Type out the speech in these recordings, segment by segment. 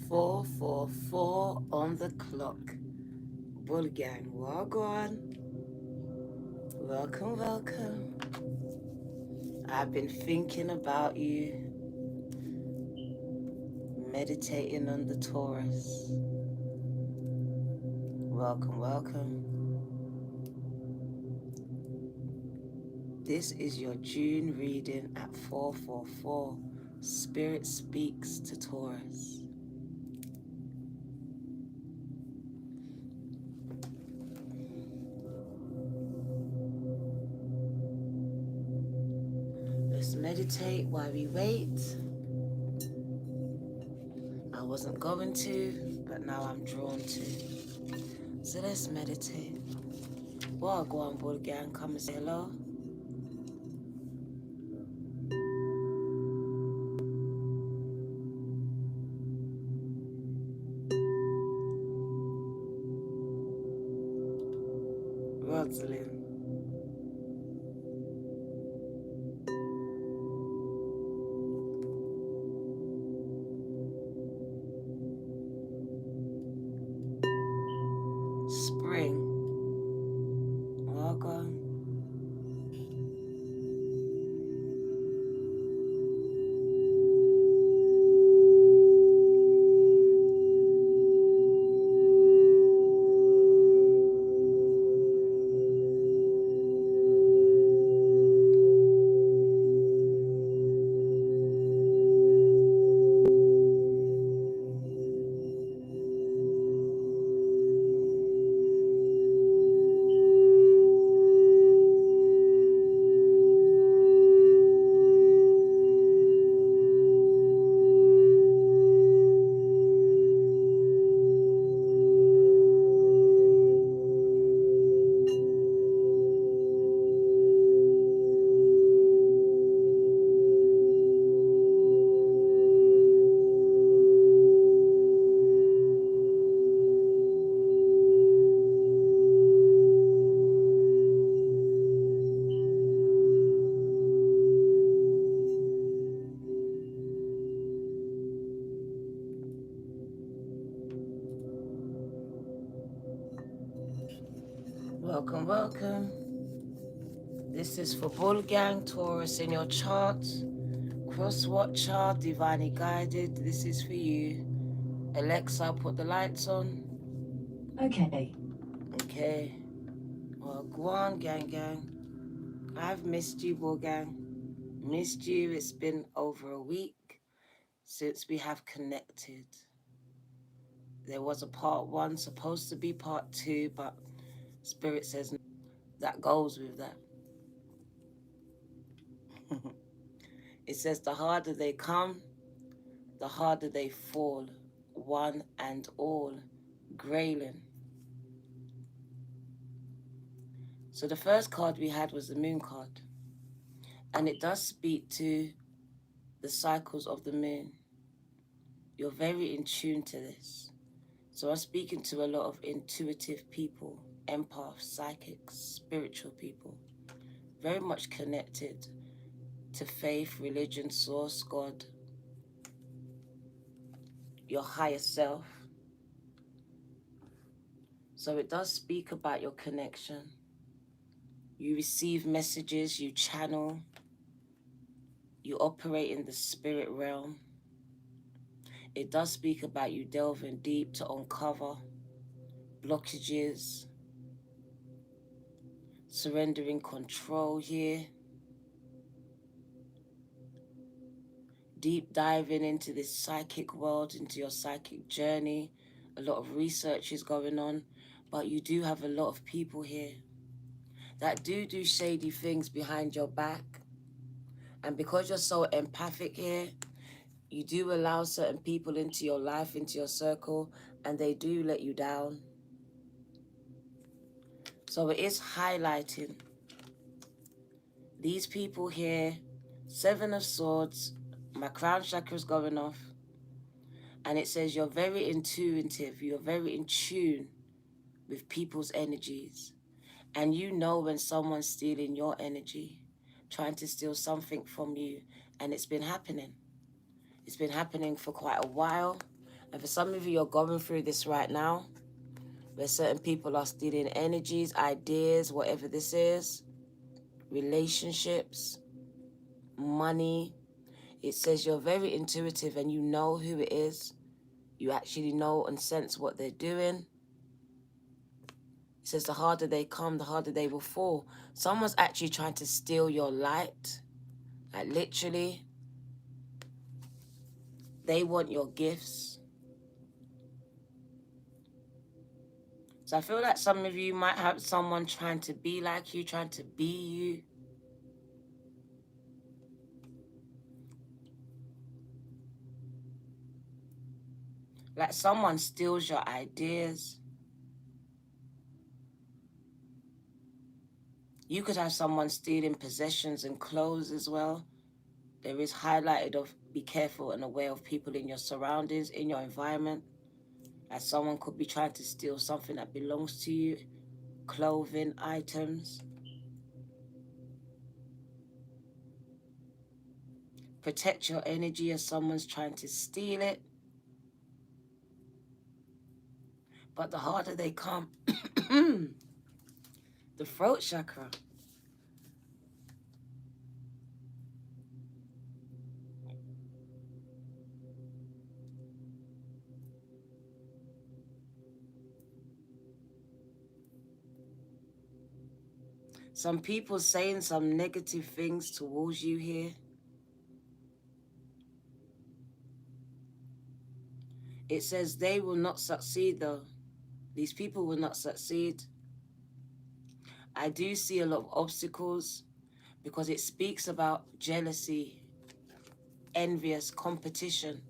4:44 on the clock. Bull gang, wagwan. Welcome, welcome. I've been thinking about you, meditating on the Taurus. Welcome, welcome. This is your June reading at 4:44. Spirit speaks to Taurus. Let's meditate while we wait. I wasn't going to, but now I'm drawn to. So let's meditate. Well, go on, Bull gang, come and say hello. Rosalind. Spring. Welcome. Welcome, welcome. This is for Bull Gang, Taurus in your chart. Cross watcher, divinely guided. This is for you. Alexa, put the lights on. Okay. Okay. Well, go on, gang. I've missed you, Bull Gang. Missed you. It's been over a week since we have connected. There was a part 1 supposed to be part 2, but Spirit says no. That goes with that. It says the harder they come, the harder they fall, one and all. Graylin. So the first card we had was the moon card. And it does speak to the cycles of the moon. You're very in tune to this. So I'm speaking to a lot of intuitive people, empaths, psychics, spiritual people. Very much connected to faith, religion, source, God, your higher self. So it does speak about your connection. You receive messages, you channel, you operate in the spirit realm. It does speak about you delving deep to uncover blockages, surrendering control here, deep diving into this psychic world, into your psychic journey. A lot of research is going on, but you do have a lot of people here that do shady things behind your back. And because you're so empathic here, you do allow certain people into your life, into your circle, and they do let you down. So it is highlighting these people here. 7 of Swords, my crown chakra is going off. And it says you're very intuitive, you're very in tune with people's energies. And you know when someone's stealing your energy, trying to steal something from you. And it's been happening. It's been happening for quite a while. And for some of you, you're going through this right now, where certain people are stealing energies, ideas, whatever this is, relationships, money. It says you're very intuitive and you know who it is. You actually know and sense what they're doing. It says the harder they come, the harder they will fall. Someone's actually trying to steal your light. Like literally, they want your gifts. So I feel like some of you might have someone trying to be like you, trying to be you. Like someone steals your ideas. You could have someone stealing possessions and clothes as well. There is highlighted of be careful and aware of people in your surroundings, in your environment. As someone could be trying to steal something that belongs to you, clothing, items. Protect your energy as someone's trying to steal it. But the harder they come, the throat chakra. Some people saying some negative things towards you here. It says they will not succeed though. These people will not succeed. I do see a lot of obstacles because it speaks about jealousy, envious, competition.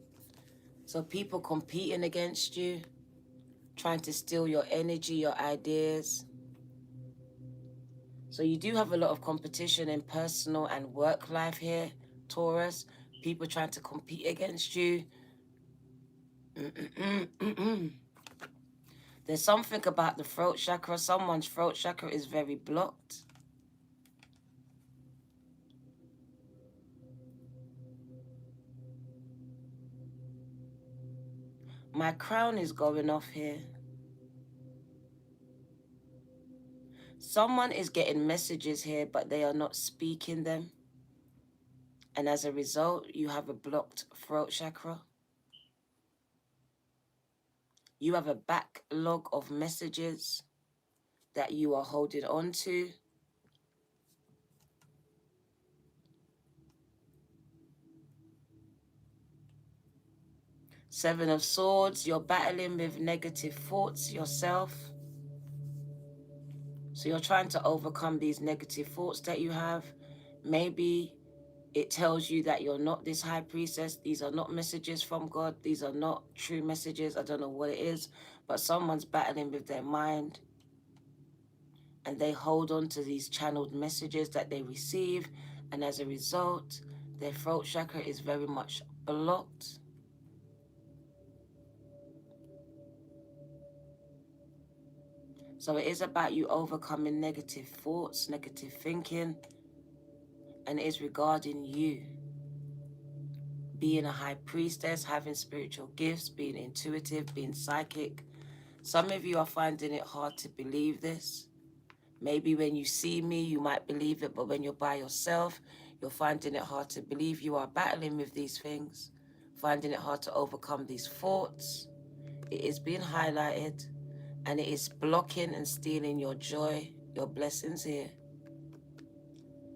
So people competing against you, trying to steal your energy, your ideas. So you do have a lot of competition in personal and work life here, Taurus. People trying to compete against you. There's something about the throat chakra. Someone's throat chakra is very blocked. My crown is going off here. Someone is getting messages here, but they are not speaking them. And as a result, you have a blocked throat chakra. You have a backlog of messages that you are holding on to. Seven of Swords, you're battling with negative thoughts yourself. So you're trying to overcome these negative thoughts that you have. Maybe it tells you that you're not this high priestess. These are not messages from God. These are not true messages. I don't know what it is, but someone's battling with their mind and they hold on to these channeled messages that they receive. And as a result, their throat chakra is very much blocked. So it is about you overcoming negative thoughts, negative thinking, and it is regarding you. Being a high priestess, having spiritual gifts, being intuitive, being psychic. Some of you are finding it hard to believe this. Maybe when you see me, you might believe it, but when you're by yourself, you're finding it hard to believe. You are battling with these things, finding it hard to overcome these thoughts. It is being highlighted, and it is blocking and stealing your joy, your blessings here.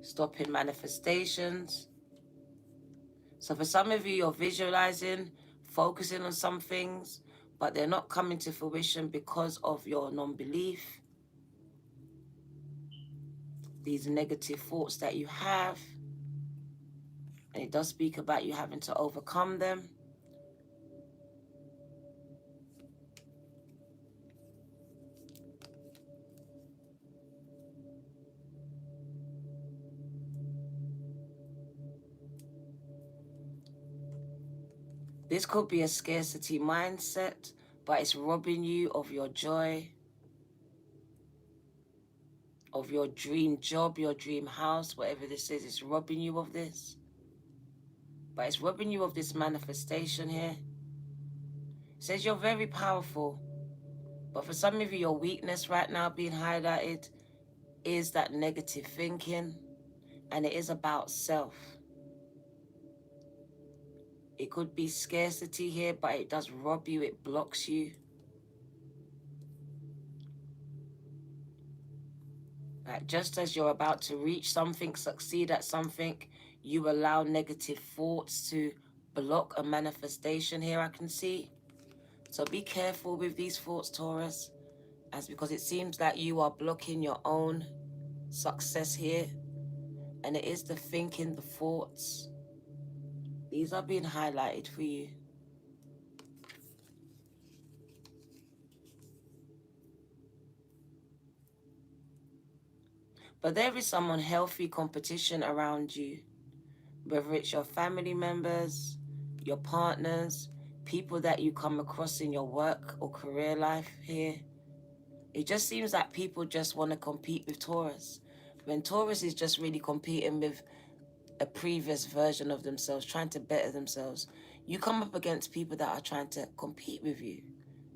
Stopping manifestations. So for some of you, you're visualizing, focusing on some things, but they're not coming to fruition because of your non-belief. These negative thoughts that you have. And it does speak about you having to overcome them. This could be a scarcity mindset, but it's robbing you of your joy, of your dream job, your dream house, whatever this is. It's robbing you of this. But it's robbing you of this manifestation here. It says you're very powerful, but for some of you, your weakness right now being highlighted is that negative thinking, and it is about self. It could be scarcity here, but it does rob you, it blocks you. Like just as you're about to reach something, succeed at something, you allow negative thoughts to block a manifestation here, I can see. So be careful with these thoughts, Taurus, as because it seems like you are blocking your own success here. And it is the thinking, the thoughts. These are being highlighted for you. But there is some unhealthy competition around you, whether it's your family members, your partners, people that you come across in your work or career life here. It just seems like people just want to compete with Taurus, when Taurus is just really competing with a previous version of themselves, trying to better themselves. You come up against people that are trying to compete with you,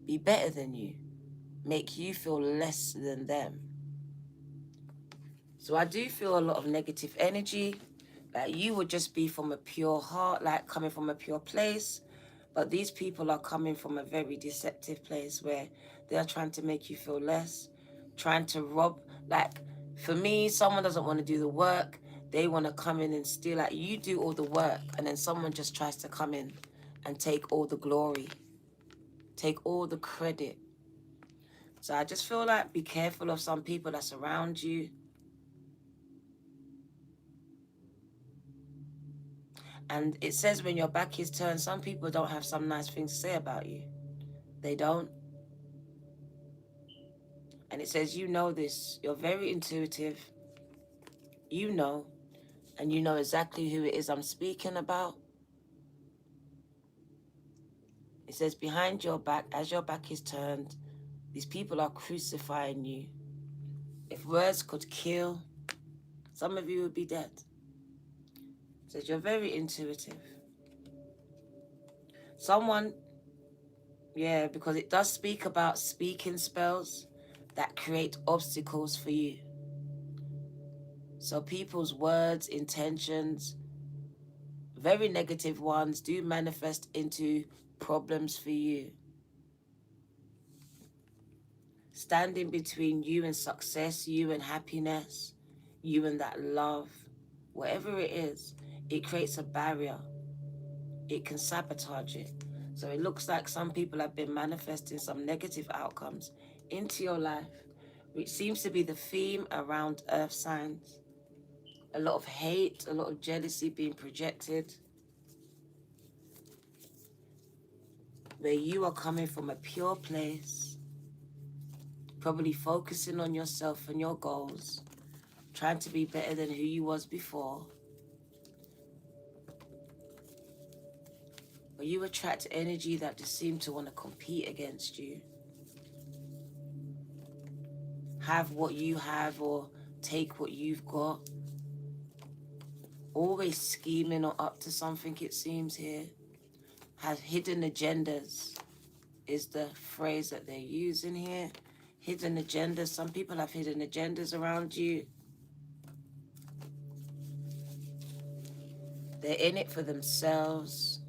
be better than you, make you feel less than them. So I do feel a lot of negative energy, like you would just be from a pure heart, like coming from a pure place. But these people are coming from a very deceptive place where they are trying to make you feel less, trying to rob. Like for me, someone doesn't want to do the work. They want to come in and steal. Like you do all the work and then someone just tries to come in and take all the glory, take all the credit. So I just feel like be careful of some people that's around you. And it says when your back is turned, some people don't have some nice things to say about you. They don't. And it says, you know this. You're very intuitive. You know. And you know exactly who it is I'm speaking about. It says, behind your back, as your back is turned, these people are crucifying you. If words could kill, some of you would be dead. It says, you're very intuitive. Someone, yeah, because it does speak about speaking spells that create obstacles for you. So people's words, intentions, very negative ones, do manifest into problems for you. Standing between you and success, you and happiness, you and that love, whatever it is, it creates a barrier. It can sabotage it. So it looks like some people have been manifesting some negative outcomes into your life, which seems to be the theme around earth signs. A lot of hate, a lot of jealousy being projected, where you are coming from a pure place, probably focusing on yourself and your goals, trying to be better than who you was before. But you attract energy that just seem to want to compete against you. Have what you have or take what you've got. Always scheming or up to something, it seems here. Has hidden agendas is the phrase that they're using here. Hidden agendas. Some people have hidden agendas around you. They're in it for themselves.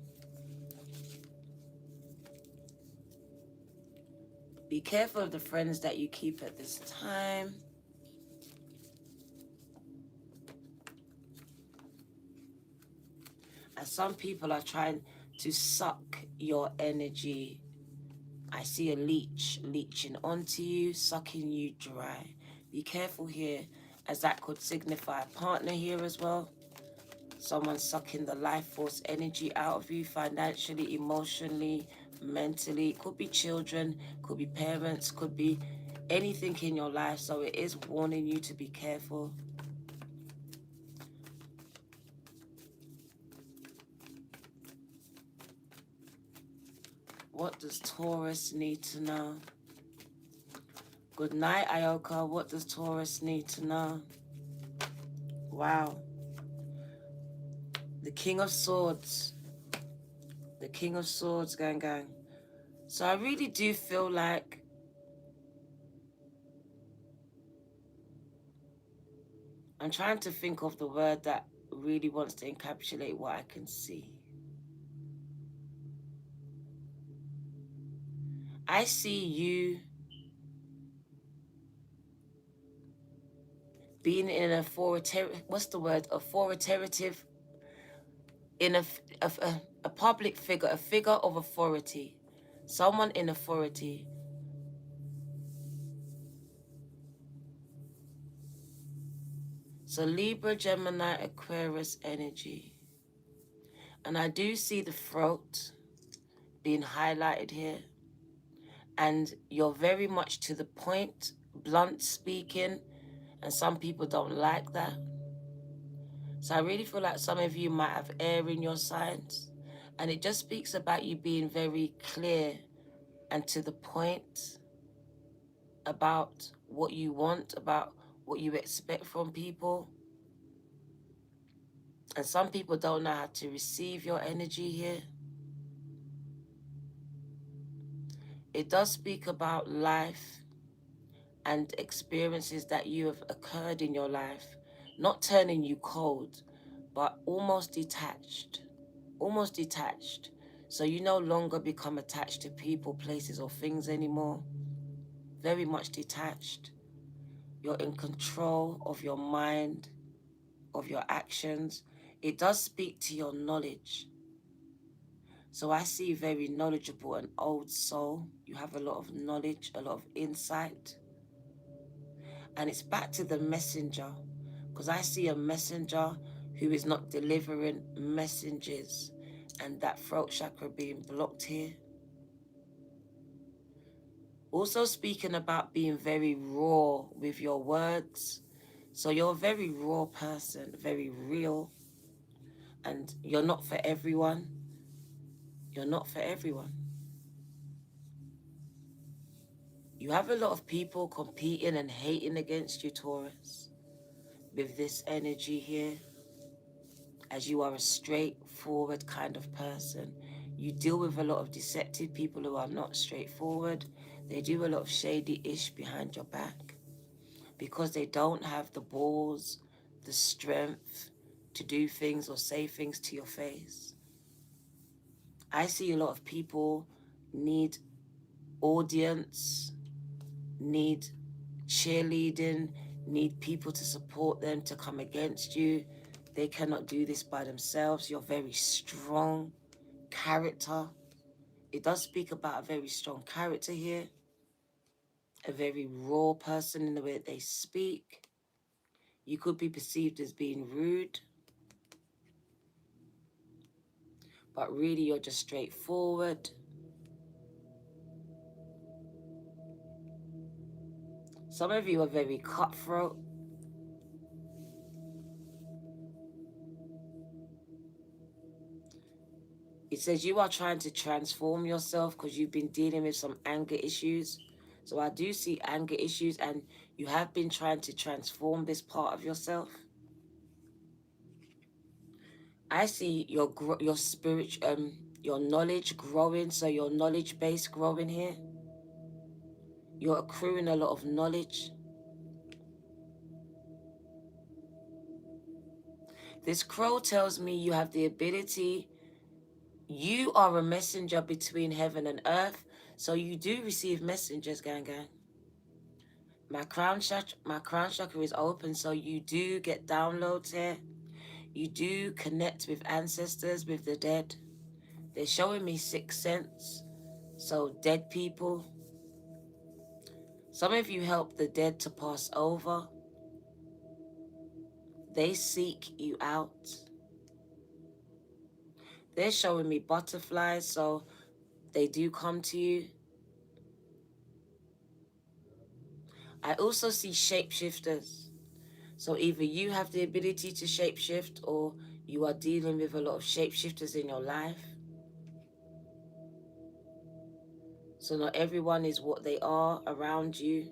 Be careful of the friends that you keep at this time. And some people are trying to suck your energy. I see a leech leeching onto you, sucking you dry. Be careful here, as that could signify a partner here as well. Someone sucking the life force energy out of you, financially, emotionally, mentally. Could be children, could be parents, could be anything in your life. So it is warning you to be careful. What does Taurus need to know? Good night, Ioka. What does Taurus need to know? Wow. The King of Swords. The King of Swords, gang. So I really do feel like I'm trying to think of the word that really wants to encapsulate what I can see. I see you being in an authoritative, what's the word? Authoritative, in a public figure, a figure of authority, someone in authority. So Libra, Gemini, Aquarius energy. And I do see the throat being highlighted here. And you're very much to the point, blunt speaking, and some people don't like that. So I really feel like some of you might have air in your signs, and it just speaks about you being very clear and to the point about what you want, about what you expect from people. And some people don't know how to receive your energy here. It does speak about life and experiences that you have occurred in your life, not turning you cold, but almost detached. Almost detached. So you no longer become attached to people, places, or things anymore. Very much detached. You're in control of your mind, of your actions. It does speak to your knowledge. So I see very knowledgeable and old soul. You have a lot of knowledge, a lot of insight. And it's back to the messenger, because I see a messenger who is not delivering messages, and that throat chakra being blocked here. Also speaking about being very raw with your words. So you're a very raw person, very real, and you're not for everyone. You're not for everyone. You have a lot of people competing and hating against you, Taurus, with this energy here, as you are a straightforward kind of person. You deal with a lot of deceptive people who are not straightforward. They do a lot of shady-ish behind your back because they don't have the balls, the strength to do things or say things to your face. I see a lot of people need audience, need cheerleading, need people to support them, to come against you. They cannot do this by themselves. You're very strong character. It does speak about a very strong character here, a very raw person in the way they speak. You could be perceived as being rude, but really you're just straightforward. Some of you are very cutthroat. It says you are trying to transform yourself because you've been dealing with some anger issues. So I do see anger issues, and you have been trying to transform this part of yourself. I see your spirit, your knowledge growing. So your knowledge base growing here. You're accruing a lot of knowledge. This crow tells me you have the ability. You are a messenger between heaven and earth. So you do receive messengers, gang. My crown chakra is open, so you do get downloads here. You do connect with ancestors, with the dead. They're showing me sixth sense. So dead people. Some of you help the dead to pass over. They seek you out. They're showing me butterflies, so they do come to you. I also see shapeshifters. So either you have the ability to shapeshift, or you are dealing with a lot of shapeshifters in your life. So not everyone is what they are around you.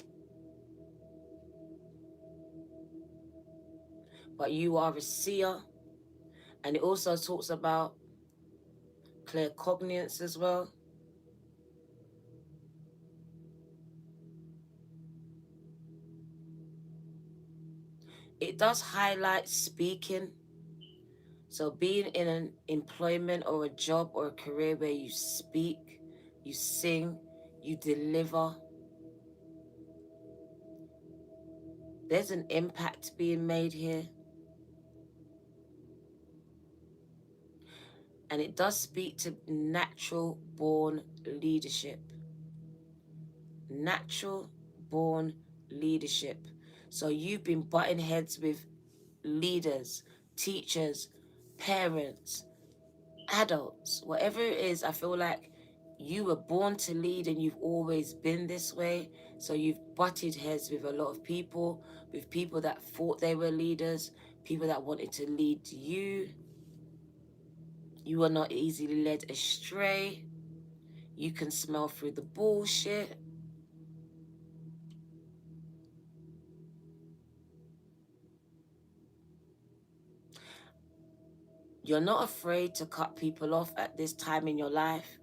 But you are a seer. And it also talks about claircognizance as well. It does highlight speaking. So being in an employment or a job or a career where you speak, you sing, you deliver, there's an impact being made here. And it does speak to natural born leadership. Natural born leadership. So you've been butting heads with leaders, teachers, parents, adults, whatever it is. I feel like you were born to lead and you've always been this way. So you've butted heads with a lot of people, with people that thought they were leaders, people that wanted to lead you. You are not easily led astray. You can smell through the bullshit. You're not afraid to cut people off at this time in your life.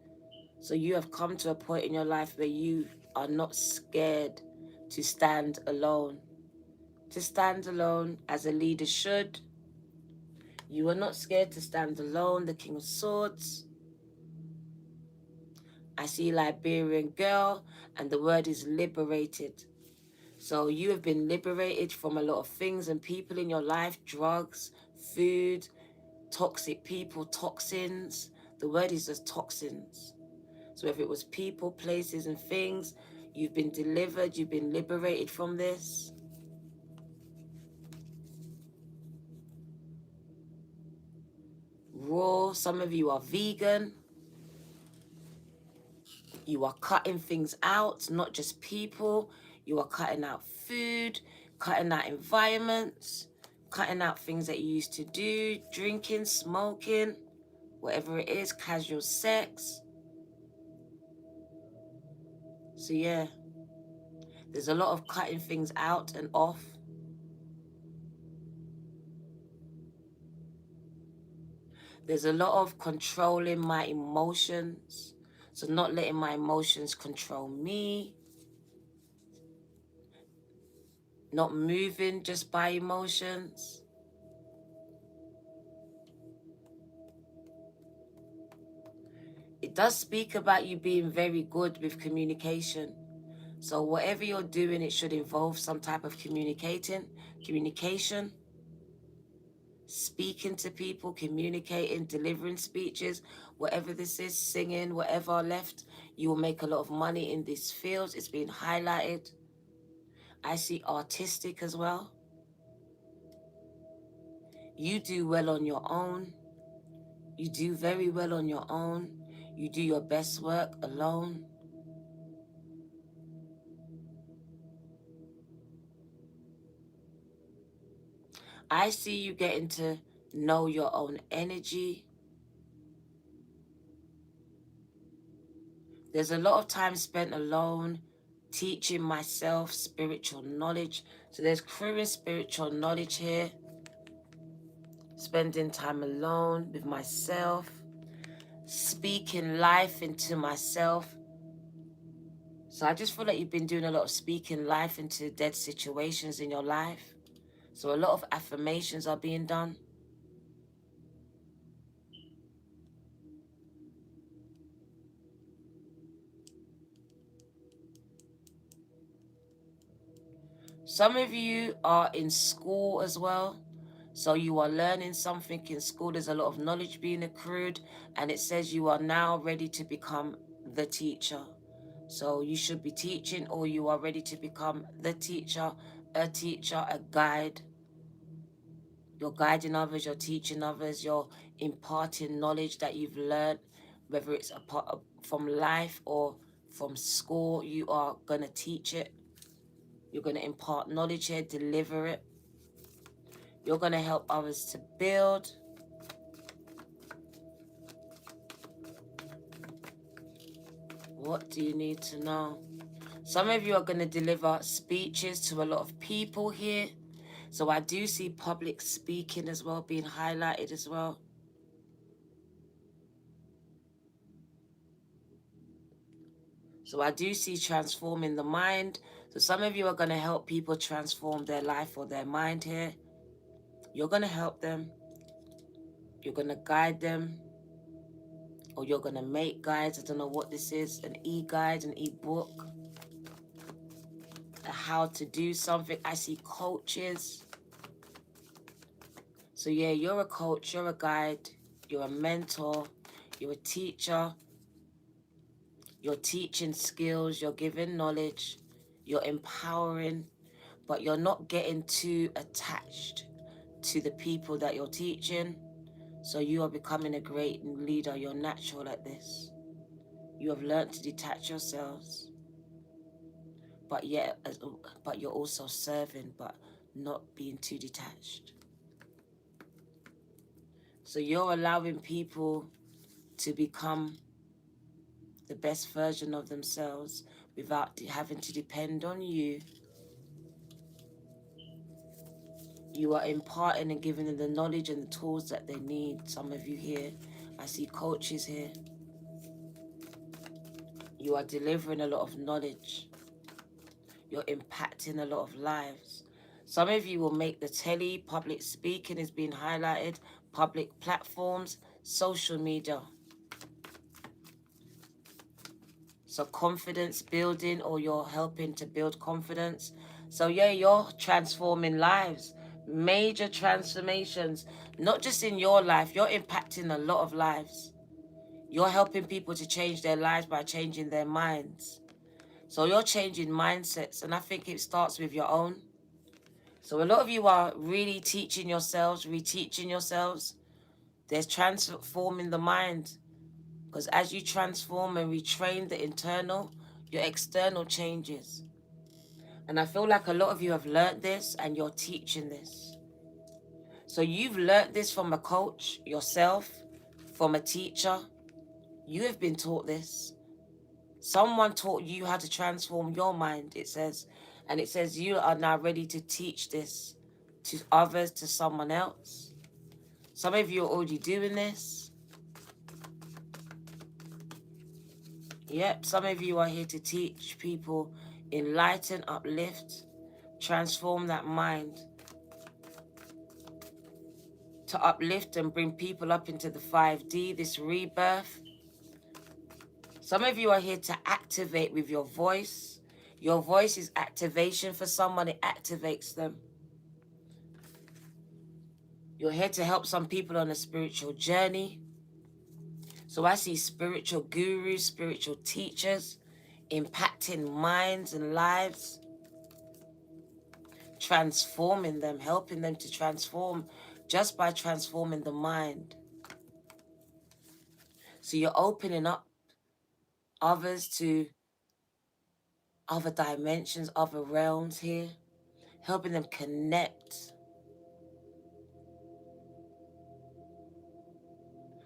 So you have come to a point in your life where you are not scared to stand alone. To stand alone as a leader should. You are not scared to stand alone, the King of Swords. I see Liberian girl, and the word is liberated. So you have been liberated from a lot of things and people in your life, drugs, food, toxic people, toxins. The word is just toxins. So if it was people, places, and things, you've been delivered, you've been liberated from this. Raw, some of you are vegan. You are cutting things out, not just people. You are cutting out food, cutting out environments, cutting out things that you used to do, drinking, smoking, whatever it is, casual sex. So yeah, there's a lot of cutting things out and off. There's a lot of controlling my emotions. So not letting my emotions control me. Not moving just by emotions. It does speak about you being very good with communication. So whatever you're doing, it should involve some type of communication, speaking to people, communicating, delivering speeches, whatever this is, singing, whatever left, you will make a lot of money in this field. It's been highlighted. I see artistic as well. You do well on your own. You do very well on your own. You do your best work alone. I see you getting to know your own energy. There's a lot of time spent alone, teaching myself spiritual knowledge. So there's crewing spiritual knowledge here. Spending time alone with myself. Speaking life into myself. So I just feel like you've been doing a lot of speaking life into dead situations in your life. So a lot of affirmations are being done. Some of you are in school as well. So you are learning something in school. There's a lot of knowledge being accrued. And it says you are now ready to become the teacher. So you should be teaching, or you are ready to become the teacher, a guide. You're guiding others, you're teaching others, you're imparting knowledge that you've learned, whether it's a part of, from life or from school. You are going to teach it. You're going to impart knowledge here, deliver it. You're going to help others to build. What do you need to know? Some of you are going to deliver speeches to a lot of people here. So I do see public speaking as well being highlighted as well. So I do see transforming the mind. So some of you are going to help people transform their life or their mind here. You're going to help them. You're going to guide them. Or you're going to make guides. I don't know what this is. An e-guide, an e-book. How to do something. I see coaches. So yeah, you're a coach. You're a guide. You're a mentor. You're a teacher. You're teaching skills. You're giving knowledge. You're empowering. But you're not getting too attached to the people that you're teaching. So you are becoming a great leader. You're natural at this. You have learned to detach yourselves. But you're also serving, but not being too detached. So you're allowing people to become the best version of themselves without having to depend on you. You are imparting and giving them the knowledge and the tools that they need. Some of you here, I see coaches here. You are delivering a lot of knowledge. You're impacting a lot of lives. Some of you will make the telly, public speaking is being highlighted, public platforms, social media. So confidence building, or you're helping to build confidence. So yeah, you're transforming lives. Major transformations, not just in your life, you're impacting a lot of lives. You're helping people to change their lives by changing their minds. So you're changing mindsets, and I think it starts with your own. So a lot of you are really teaching yourselves, reteaching yourselves. There's transforming the mind. Because as you transform and retrain the internal, your external changes. And I feel like a lot of you have learnt this and you're teaching this. So you've learnt this from a coach, yourself, from a teacher. You have been taught this. Someone taught you how to transform your mind, it says. And it says you are now ready to teach this to others, to someone else. Some of you are already doing this. Yep, some of you are here to teach people, enlighten, uplift, transform that mind. To uplift and bring people up into the 5D, this rebirth. Some of you are here to activate with your voice. Your voice is activation for someone, it activates them. You're here to help some people on a spiritual journey. So I see spiritual gurus, spiritual teachers, impacting minds and lives, transforming them, helping them to transform just by transforming the mind. So you're opening up others to other dimensions, other realms here, helping them connect.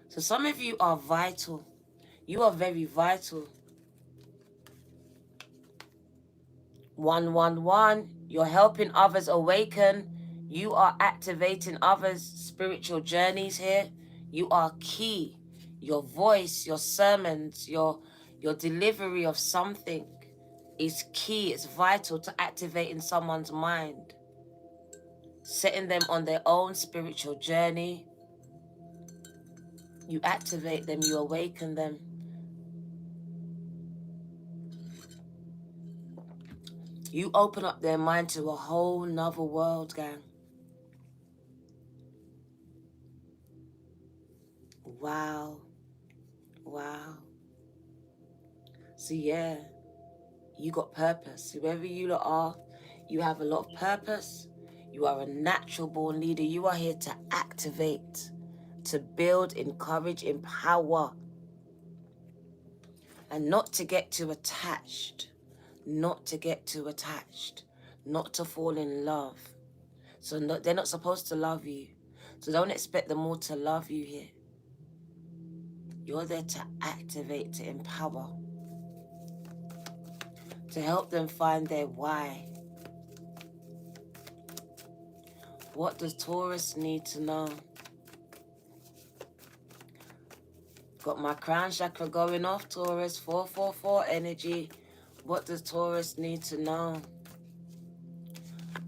So some of you are vital. You are very vital. 111, you're helping others awaken. You are activating others' spiritual journeys here. You are key. Your voice, your sermons, your delivery of something is key. It's vital to activating someone's mind, setting them on their own spiritual journey. You activate them, you awaken them. You open up their mind to a whole nother world, gang. Wow. Wow. So yeah, you got purpose. Whoever you lot are, you have a lot of purpose. You are a natural born leader. You are here to activate, to build, encourage, empower. And not to get too attached. Not to get too attached. Not to fall in love. So they're not supposed to love you. So don't expect them all to love you here. You're there to activate, to empower. To help them find their why. What does Taurus need to know? Got my crown chakra going off, Taurus. 444 energy. What does Taurus need to know?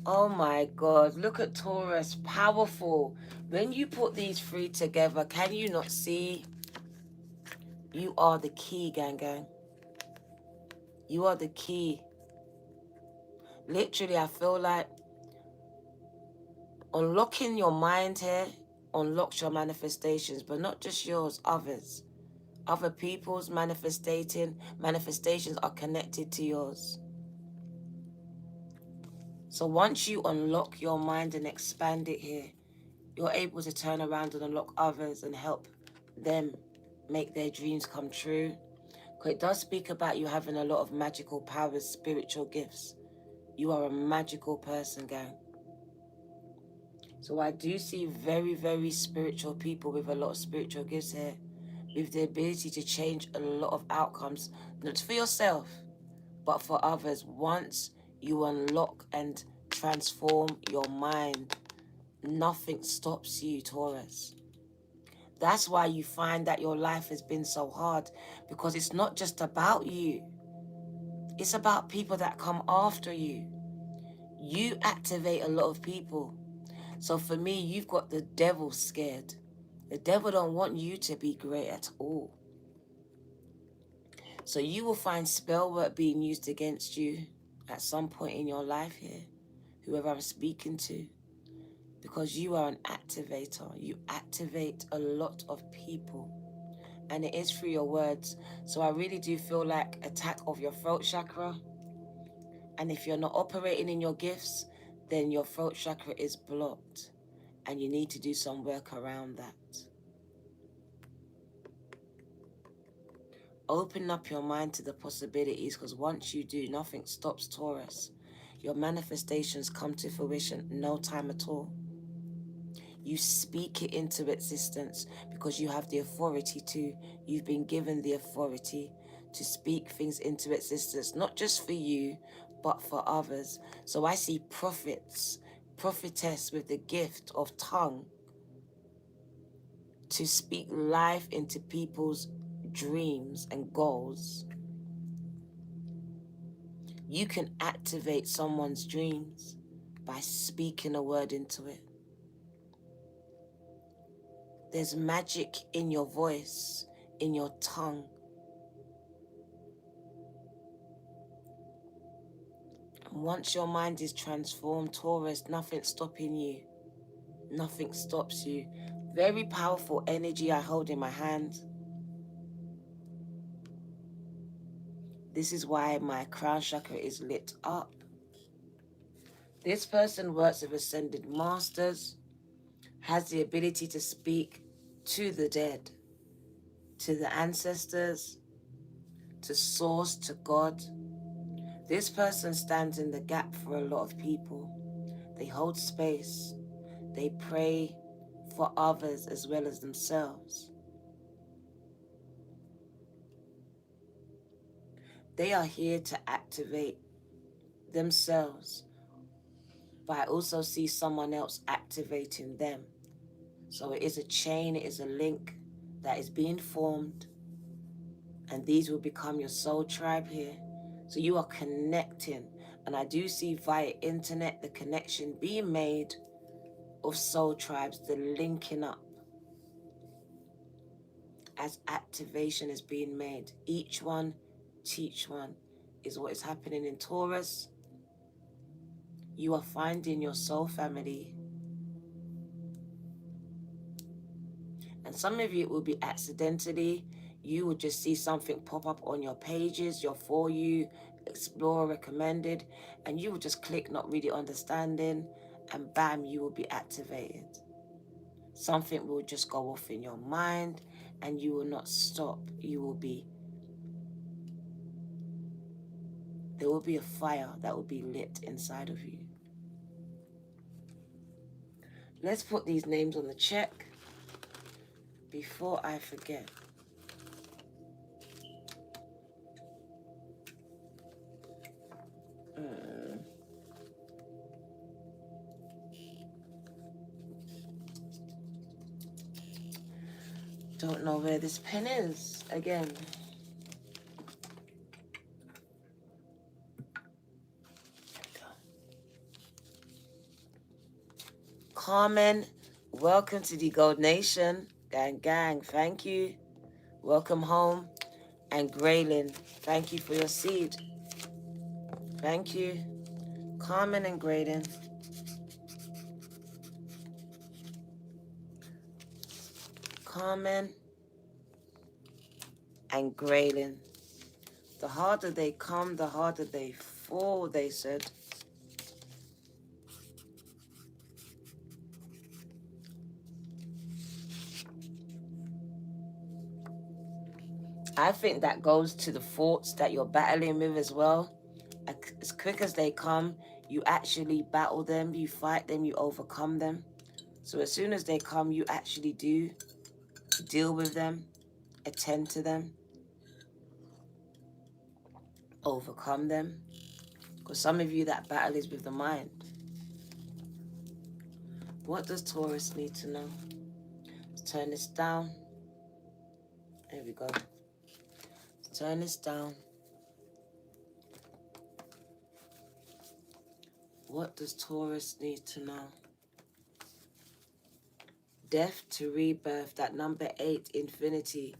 Oh my God, look at Taurus, powerful. When you put these three together, can you not see? You are the key, gang, gang. You are the key. Literally, I feel like unlocking your mind here unlocks your manifestations, but not just yours, others. Other people's manifestations are connected to yours. So once you unlock your mind and expand it here, you're able to turn around and unlock others and help them make their dreams come true. Because it does speak about you having a lot of magical powers, spiritual gifts. You are a magical person, gang. So I do see very, very spiritual people with a lot of spiritual gifts here, with the ability to change a lot of outcomes, not for yourself, but for others. Once you unlock and transform your mind, nothing stops you, Taurus. That's why you find that your life has been so hard, because it's not just about you. It's about people that come after you. You activate a lot of people. So for me, you've got the devil scared. The devil don't want you to be great at all. So you will find spell work being used against you at some point in your life here, whoever I'm speaking to, because you are an activator. You activate a lot of people, and it is through your words. So I really do feel like attack of your throat chakra. And if you're not operating in your gifts, then your throat chakra is blocked, and you need to do some work around that. Open up your mind to the possibilities, because once you do, nothing stops, Taurus. Your manifestations come to fruition no time at all. You speak it into existence because you have the authority to. You've been given the authority to speak things into existence, not just for you, but for others. So I see prophets, prophetess with the gift of tongue to speak life into people's dreams and goals. You can activate someone's dreams by speaking a word into it. There's magic in your voice, in your tongue. And once your mind is transformed, Taurus, nothing's stopping you. Nothing stops you. Very powerful energy I hold in my hand. This is why my crown chakra is lit up. This person works with ascended masters, has the ability to speak to the dead, to the ancestors, to source, to God. This person stands in the gap for a lot of people. They hold space. They pray for others as well as themselves. They are here to activate themselves, but I also see someone else activating them. So it is a chain, it is a link that is being formed, and these will become your soul tribe here. So you are connecting, and I do see via internet the connection being made of soul tribes, the linking up as activation is being made. Each one, teach one is what is happening in Taurus. You are finding your soul family. And some of you, it will be accidentally. You will just see something pop up on your pages, your For You, Explore, Recommended, and you will just click not really understanding, and bam, you will be activated. Something will just go off in your mind, and you will not stop. There will be a fire that will be lit inside of you. Let's put these names on the check before I forget. Don't know where this pen is again. Carmen, welcome to the Gold Nation. Gang, gang, thank you. Welcome home. And Graylin, thank you for your seed. Thank you. Carmen and Graydon. Carmen and Graylin. The harder they come, the harder they fall, they said. I think that goes to the thoughts that you're battling with as well. As quick as they come, you actually battle them, you fight them, you overcome them. So as soon as they come, you actually do deal with them, attend to them, overcome them. Because some of you, that battle is with the mind. What does Taurus need to know? Let's turn this down. There we go. Let's turn this down. What does Taurus need to know? Death to rebirth, that number 8, infinity.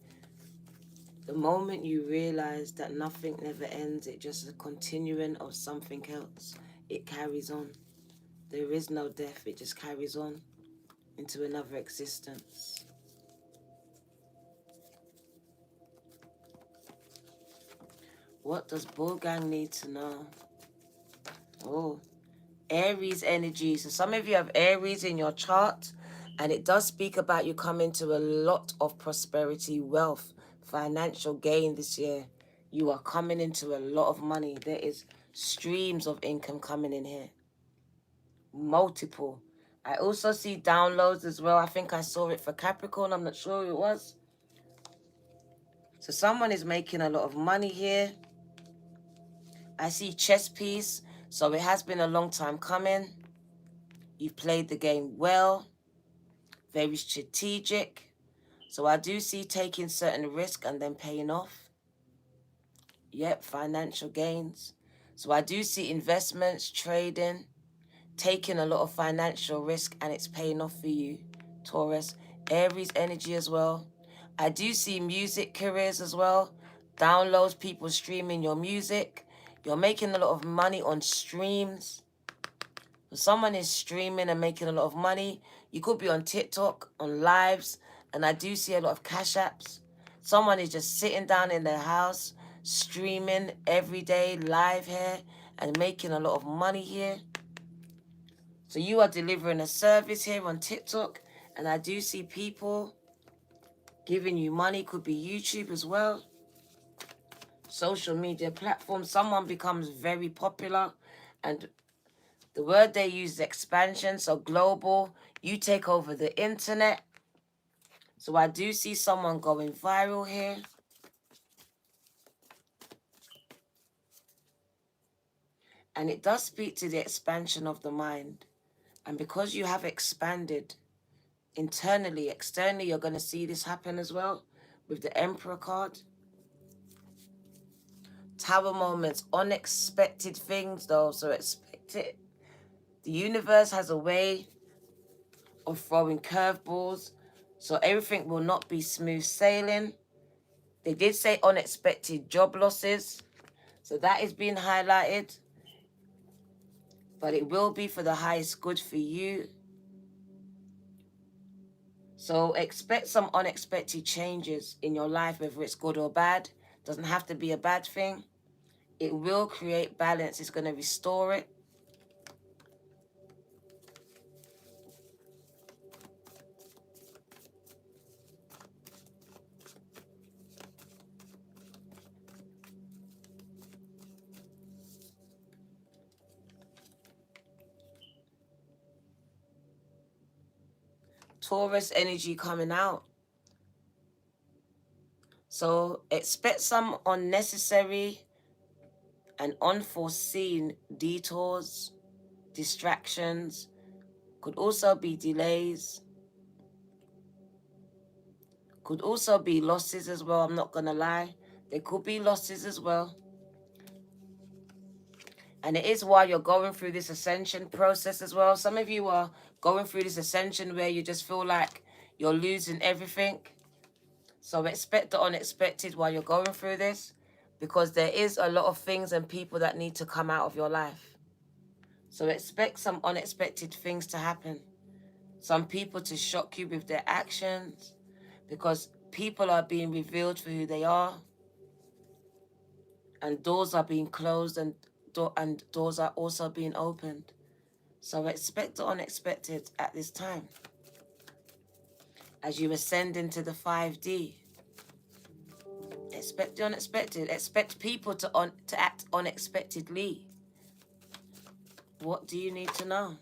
The moment you realize that nothing never ends, it's just a continuing of something else. It carries on. There is no death, it just carries on into another existence. What does Bulgang need to know? Oh, Aries energy. So some of you have Aries in your chart, and it does speak about you coming to a lot of prosperity, wealth, financial gain this year. You are coming into a lot of money. There is streams of income coming in here. Multiple. I also see downloads as well. I think I saw it for Capricorn. I'm not sure who it was. So someone is making a lot of money here. I see chess piece. So it has been a long time coming. You've played the game well. Very strategic. So I do see taking certain risk and then paying off. Yep, financial gains. So I do see investments, trading, taking a lot of financial risk, and it's paying off for you, Taurus. Aries energy as well. I do see music careers as well. Downloads, people streaming your music. You're making a lot of money on streams. If someone is streaming and making a lot of money, you could be on TikTok, on lives, and I do see a lot of cash apps. Someone is just sitting down in their house, streaming every day, live here, and making a lot of money here. So you are delivering a service here on TikTok, and I do see people giving you money. Could be YouTube as well. Social media platforms. Someone becomes very popular, and the word they use is expansion, so global. You take over the internet. So I do see someone going viral here. And it does speak to the expansion of the mind. And because you have expanded internally, externally, you're going to see this happen as well with the Emperor card. Tower moments, unexpected things though, so expect it. The universe has a way of throwing curveballs, so everything will not be smooth sailing. They did say unexpected job losses, so that is being highlighted. But it will be for the highest good for you. So expect some unexpected changes in your life, whether it's good or bad. Doesn't have to be a bad thing. It will create balance. It's going to restore it. Taurus energy coming out. So expect some unnecessary and unforeseen detours, distractions. Could also be delays. Could also be losses as well. I'm not going to lie. There could be losses as well. And it is while you're going through this ascension process as well. Some of you are going through this ascension where you just feel like you're losing everything. So expect the unexpected while you're going through this, because there is a lot of things and people that need to come out of your life. So expect some unexpected things to happen. Some people to shock you with their actions, because people are being revealed for who they are. And doors are being closed, and doors are also being opened. So expect the unexpected at this time. As you ascend into the 5D, expect the unexpected. Expect people to act unexpectedly. What do you need to know?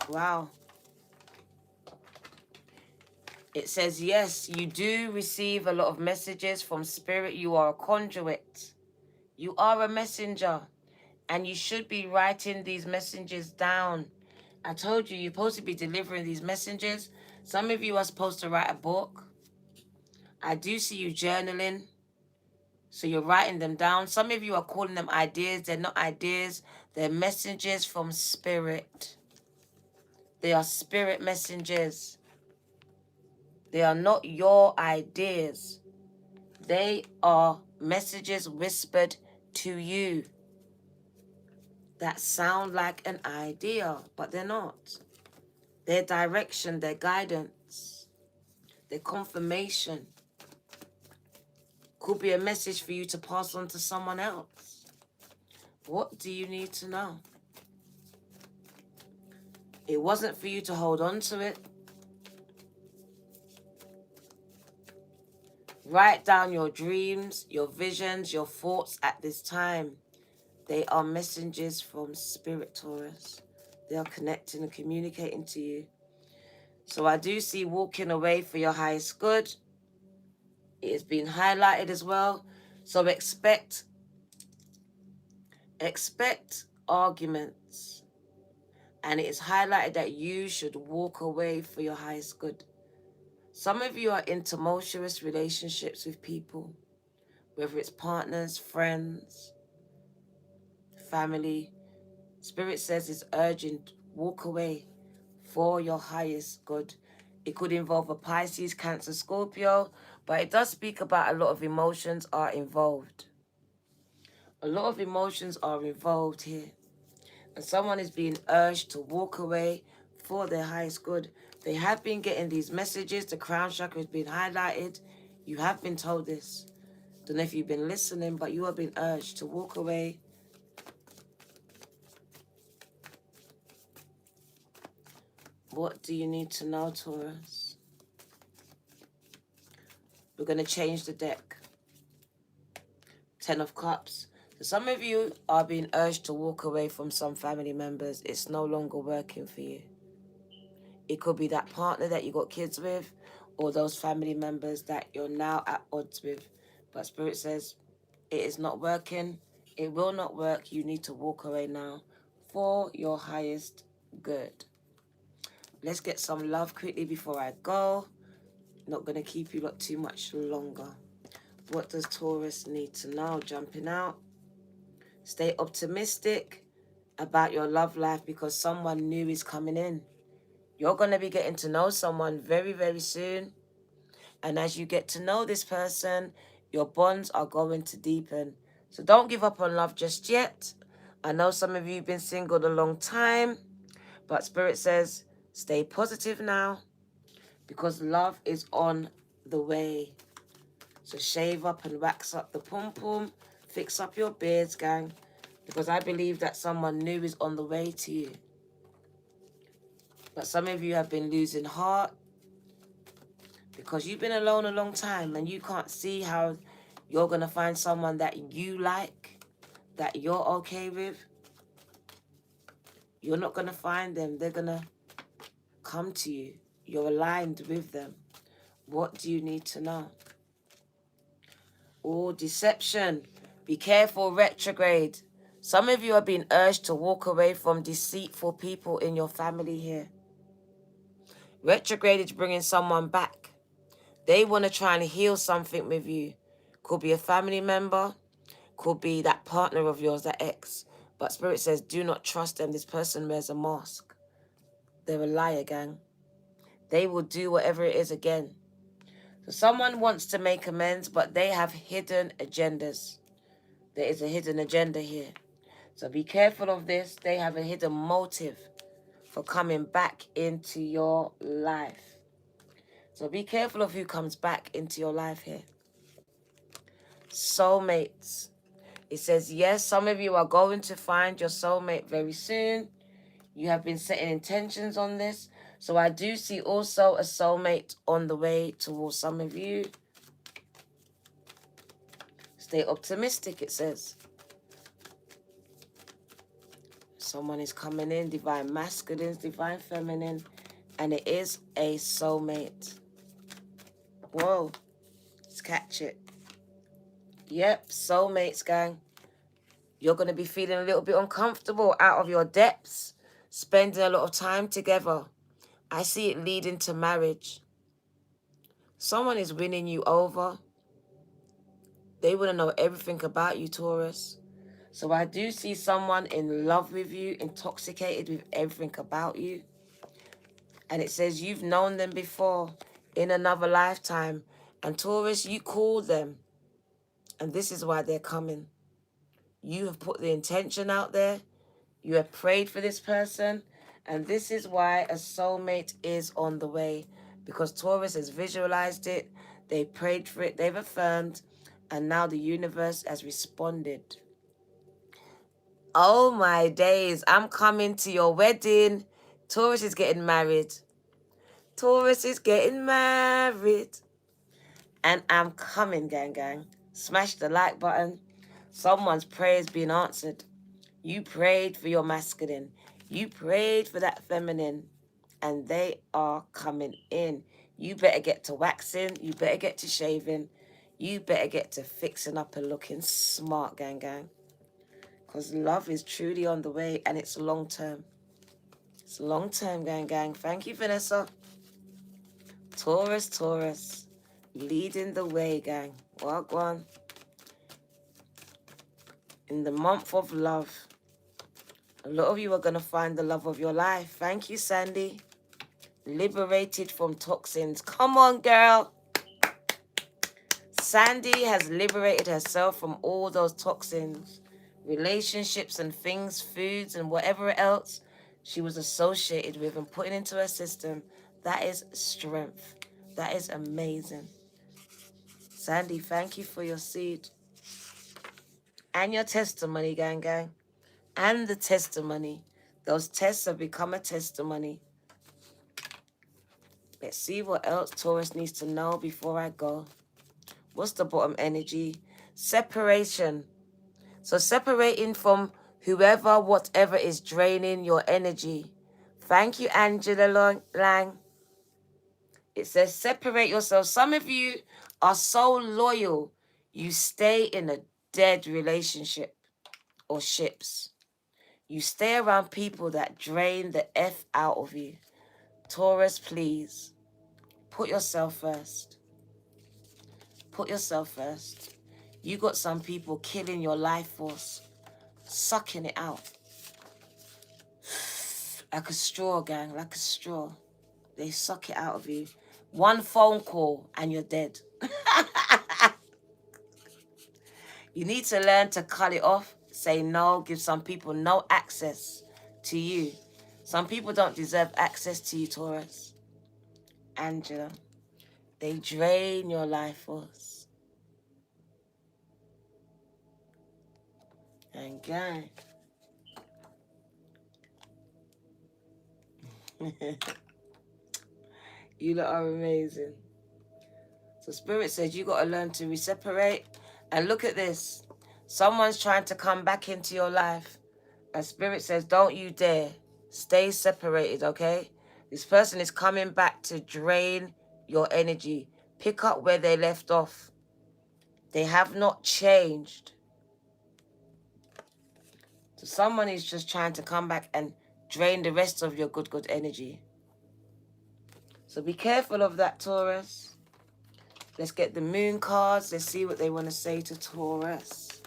Wow. It says, yes, you do receive a lot of messages from Spirit. You are a conduit. You are a messenger. And you should be writing these messages down. I told you, you're supposed to be delivering these messages. Some of you are supposed to write a book. I do see you journaling. So you're writing them down. Some of you are calling them ideas. They're not ideas. They're messages from Spirit. They are Spirit messages. They are not your ideas. They are messages whispered to you that sound like an idea, but they're not. Their direction, their guidance, their confirmation could be a message for you to pass on to someone else. What do you need to know? It wasn't for you to hold on to it. Write down your dreams, your visions, your thoughts at this time. They are messengers from Spirit, Taurus. They are connecting and communicating to you. So I do see walking away for your highest good. It has been highlighted as well. So expect arguments. And it is highlighted that you should walk away for your highest good. Some of you are in tumultuous relationships with people, whether it's partners, friends, family. Spirit says it's urgent. Walk away for your highest good. It could involve a Pisces, Cancer, Scorpio, but it does speak about a lot of emotions are involved. A lot of emotions are involved here. And someone is being urged to walk away for their highest good. They have been getting these messages. The crown chakra has been highlighted. You have been told this. Don't know if you've been listening, but you are being urged to walk away. What do you need to know, Taurus? We're going to change the deck. 10 of Cups. So some of you are being urged to walk away from some family members. It's no longer working for you. It could be that partner that you got kids with, or those family members that you're now at odds with. But Spirit says it is not working. It will not work. You need to walk away now for your highest good. Let's get some love quickly before I go. Not going to keep you lot too much longer. What does Taurus need to know? Jumping out. Stay optimistic about your love life, because someone new is coming in. You're going to be getting to know someone very, very soon. And as you get to know this person, your bonds are going to deepen. So don't give up on love just yet. I know some of you have been single a long time, but Spirit says stay positive now, because love is on the way. So shave up and wax up the pom-pom. Fix up your beards, gang, because I believe that someone new is on the way to you. But some of you have been losing heart because you've been alone a long time and you can't see how you're going to find someone that you like, that you're okay with. You're not going to find them. They're going to come to you. You're aligned with them. What do you need to know? Oh, deception. Be careful, retrograde. Some of you are being urged to walk away from deceitful people in your family here. Retrograde is bringing someone back. They want to try and heal something with you. Could be a family member. Could be that partner of yours, that ex. But Spirit says, do not trust them. This person wears a mask. They're a liar, gang. They will do whatever it is again. So someone wants to make amends, but they have hidden agendas. There is a hidden agenda here. So be careful of this. They have a hidden motive for coming back into your life. So be careful of who comes back into your life here. Soulmates. It says, yes, some of you are going to find your soulmate very soon. You have been setting intentions on this. So I do see also a soulmate on the way towards some of you. Stay optimistic, it says. Someone is coming in, divine masculine, divine feminine, and it is a soulmate. Whoa, let's catch it. Yep, soulmates, gang. You're going to be feeling a little bit uncomfortable, out of your depths, spending a lot of time together. I see it leading to marriage. Someone is winning you over. They want to know everything about you, Taurus. So I do see someone in love with you, intoxicated with everything about you. And it says you've known them before in another lifetime. And Taurus, you called them. And this is why they're coming. You have put the intention out there. You have prayed for this person. And this is why a soulmate is on the way. Because Taurus has visualized it. They prayed for it. They've affirmed. And now the universe has responded. Oh my days. I'm coming to your wedding. Taurus is getting married. Taurus is getting married. And I'm coming, gang, gang. Smash the like button. Someone's prayer is being answered. You prayed for your masculine. You prayed for that feminine. And they are coming in. You better get to waxing. You better get to shaving. You better get to fixing up and looking smart, gang, gang. Because love is truly on the way and it's long term. It's long term, gang, gang. Thank you, Vanessa. Taurus, Taurus. Leading the way, gang. Walk on. In the month of love. A lot of you are going to find the love of your life. Thank you, Sandy. Liberated from toxins. Come on, girl. Sandy has liberated herself from all those toxins. Relationships and things, foods and whatever else she was associated with and putting into her system. That is strength. That is amazing. Sandy, thank you for your seed. And your testimony, gang, gang. And the testimony. Those tests have become a testimony. Let's see what else Taurus needs to know before I go. What's the bottom energy? Separation. So separating from whoever, whatever is draining your energy. Thank you, Angela Lang. It says separate yourself. Some of you are so loyal, you stay in a dead relationship or ships. You stay around people that drain the F out of you. Taurus, please, put yourself first. Put yourself first. You got some people killing your life force, sucking it out. Like a straw, gang, like a straw. They suck it out of you. One phone call and you're dead. You need to learn to cut it off. Say no, give some people no access to you. Some people don't deserve access to you, Taurus. Angela, they drain your life force. And gang. You lot are amazing. So Spirit says you got to learn to separate. And look at this. Someone's trying to come back into your life. And Spirit says, don't you dare. Stay separated, okay? This person is coming back to drain your energy. Pick up where they left off. They have not changed. So someone is just trying to come back and drain the rest of your good energy. So be careful of that, Taurus. Let's get the moon cards. Let's see what they want to say to Taurus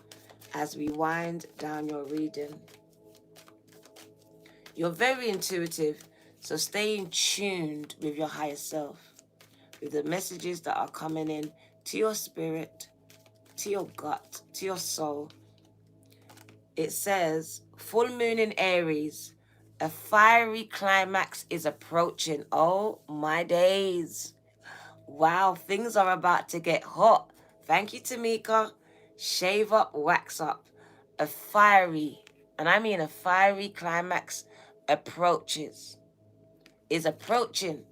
as we wind down your reading. You're very intuitive, so stay in tuned with your higher self, with the messages that are coming in to your spirit, to your gut, to your soul. It says, full moon in Aries, a fiery climax is approaching. Oh my days. Wow, things are about to get hot. Thank you, Tamika. Shave up, wax up. A fiery, and I mean a fiery climax is approaching.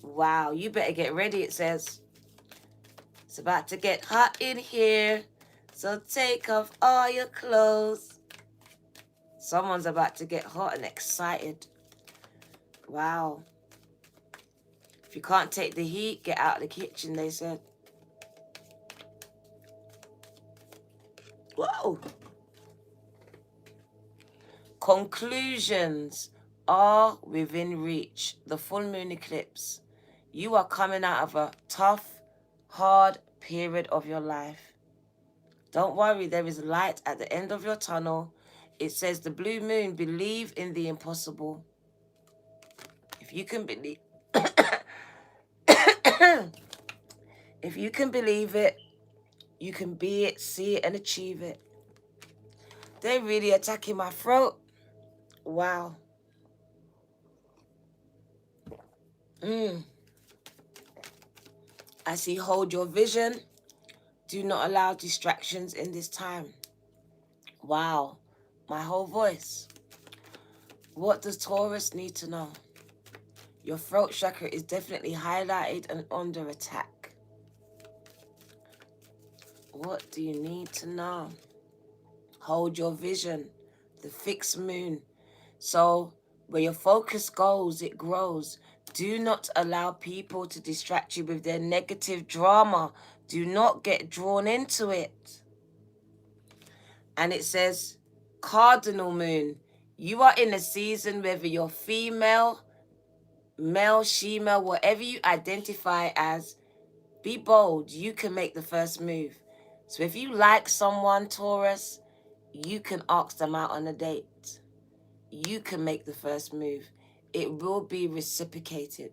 Wow, you better get ready, it says. It's about to get hot in here, so take off all your clothes. Someone's about to get hot and excited. Wow. If you can't take the heat, get out of the kitchen, they said. Whoa. Conclusions are within reach. The full moon eclipse. You are coming out of a tough, hard period of your life. Don't worry, there is light at the end of your tunnel. It says the blue moon, believe in the impossible. If you can believe if you can believe it, you can be it, see it, and achieve it. They're really attacking my throat. Wow. I see hold your vision. Do not allow distractions in this time. Wow. My whole voice. What does Taurus need to know? Your throat chakra is definitely highlighted and under attack. What do you need to know? Hold your vision. The fixed moon. So where your focus goes, it grows. Do not allow people to distract you with their negative drama. Do not get drawn into it. And it says, cardinal moon. You are in a season, whether you're female, male, shemale, whatever you identify as, be bold. You can make the first move. So if you like someone, Taurus, you can ask them out on a date. You can make the first move. It will be reciprocated.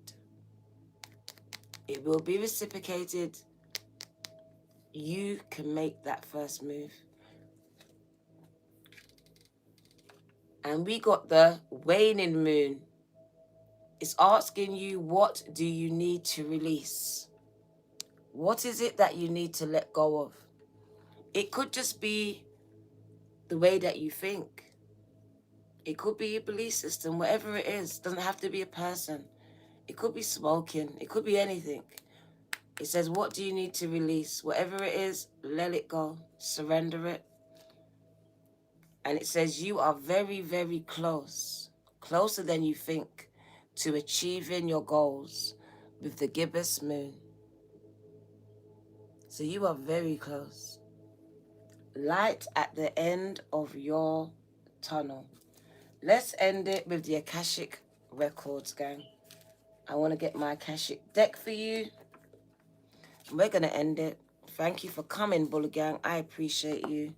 It will be reciprocated. You can make that first move. And we got the waning moon. It's asking you, what do you need to release? What is it that you need to let go of? It could just be the way that you think. It could be your belief system, whatever it is. It doesn't have to be a person. It could be smoking. It could be anything. It says, what do you need to release? Whatever it is, let it go. Surrender it. And it says you are very, very close. Closer than you think to achieving your goals with the gibbous moon. So you are very close. Light at the end of your tunnel. Let's end it with the Akashic records, gang. I want to get my Akashic deck for you. We're going to end it. Thank you for coming, Bully Gang. I appreciate you.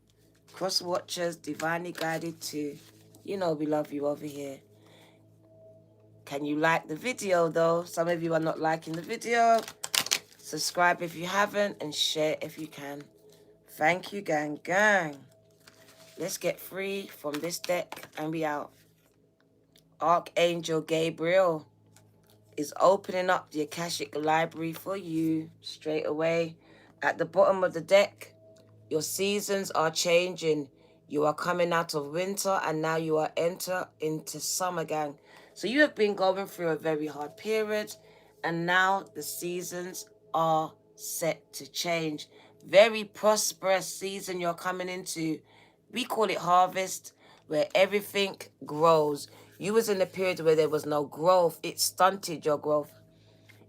Cross watchers, divinely guided too. You know we love you over here. Can you like the video though? Some of you are not liking the video. Subscribe if you haven't and share if you can. Thank you, gang. Let's get free from this deck and be out. Archangel Gabriel is opening up the Akashic library for you straight away. At the bottom of the deck, your seasons are changing. You are coming out of winter and now you are into summer, gang. So you have been going through a very hard period and now the seasons are set to change. Very prosperous season you're coming into. We call it harvest, where everything grows. You was in a period where there was no growth. It stunted your growth.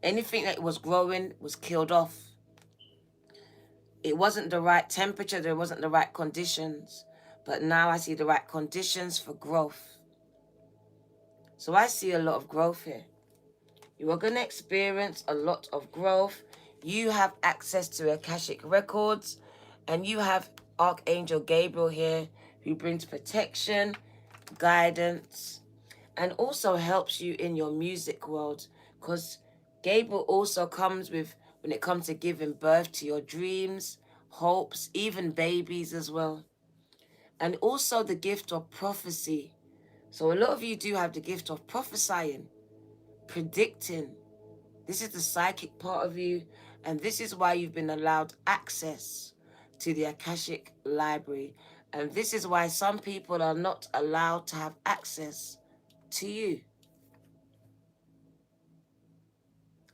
Anything that was growing was killed off. It wasn't the right temperature. There wasn't the right conditions. But now I see the right conditions for growth. So I see a lot of growth here. You are going to experience a lot of growth. You have access to Akashic records. And you have Archangel Gabriel here, who brings protection, guidance. and also helps you in your music world, because Gabriel also comes with, when it comes to giving birth to your dreams, hopes, even babies as well. And also the gift of prophecy. So a lot of you do have the gift of prophesying, predicting. This is the psychic part of you, and this is why you've been allowed access to the Akashic library. And this is why some people are not allowed to have access to you.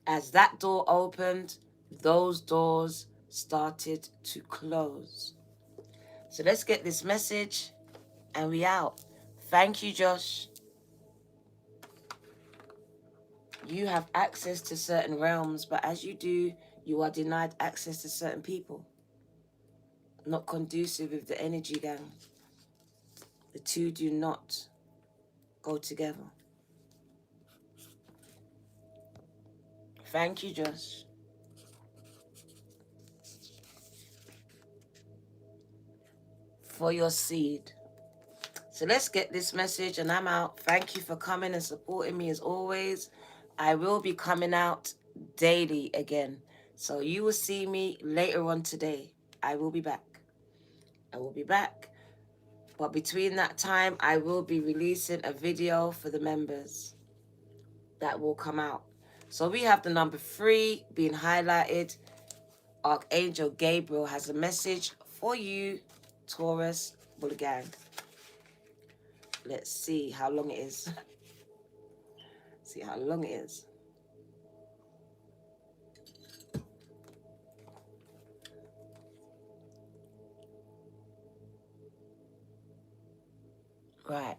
As that door opened, those doors started to close. So let's get this message and we out. Thank you, Josh. You have access to certain realms, but as you do, you are denied access to certain people. Not conducive with the energy gang. The two do not go together. Thank you, Josh. For your seed. So let's get this message and I'm out. Thank you for coming and supporting me as always. I will be coming out daily again. So you will see me later on today. I will be back. I will be back. But between that time, I will be releasing a video for the members that will come out. So we have the number 3 being highlighted. Archangel Gabriel has a message for you, Taurus Bully Gang. Let's see how long it is. See how long it is. Right.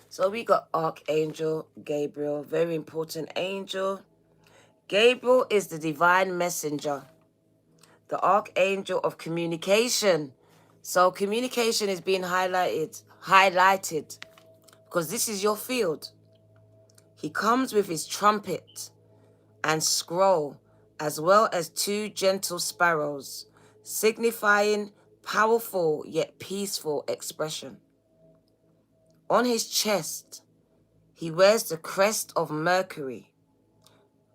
So we got Archangel Gabriel, very important angel. Gabriel is the divine messenger, the archangel of communication. So communication is being highlighted because this is your field. He comes with his trumpet and scroll, as well as 2 gentle sparrows, signifying powerful yet peaceful expression. On his chest, he wears the crest of Mercury.